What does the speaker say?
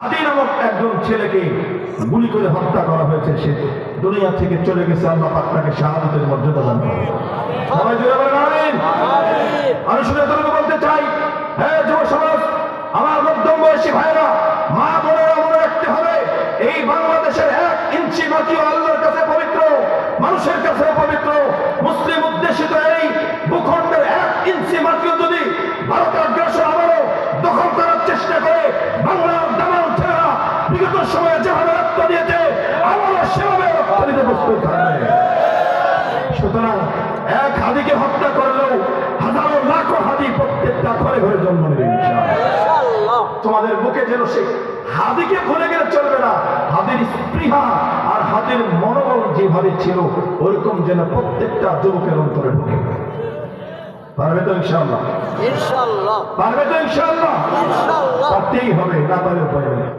হাদি নামক একজন ছেলেকে গুলি করে হত্যা করা হয়েছে। সে দুনিয়া থেকে চলে গেছে, আল্লাহ পাক তাকে শাহাদাতের মর্যাদা দান করেন। সবাই জোরে বলেন আমিন। আমি শুনে এতটুকু বলতে চাই, হ্যাঁ যুব সমাজ, আমার মধ্যম বয়সী ভাইরা, মা বোনেরা মনে রাখতে হবে, এই বাংলাদেশের 1 ইঞ্চি মাটিও আল্লাহর কাছে পবিত্র, মানুষের কাছে পবিত্র। মুসলিম উদ্দেশিত এই ভূখণ্ডের 1 ইঞ্চি মাটিও যদি ভারতের আগ্রাসন আবারও দখল করার চেষ্টা করে, বাংলার দামাল ছেলেরা বিগত সময়ে যেভাবে রক্ত দিয়েছে, আবারও সেভাবে রক্ত দিতে প্রস্তুত থাকবে। সুতরাং 1 হাদিকে হত্যা করলেও হাজারো লাখো হাদি প্রত্যেকটা ঘরে ঘরে জন্ম নেবে ইনশাআল্লাহ। তোমাদের বুকে যেন সে হাদিকে ভুলে গেলে চলবে না। হাদির স্পৃহা আর হাদির মনোবল যেভাবে ছিল, ওরকম যেন প্রত্যেকটা যুবকের অন্তরে ঢুকে। পারবে তো ইনশাআল্লাহ? ইনশাআল্লাহ পারবে তো ইনশাআল্লাহ? ইনশাআল্লাহ পারতেই হবে, না পারলে উপায় নেই।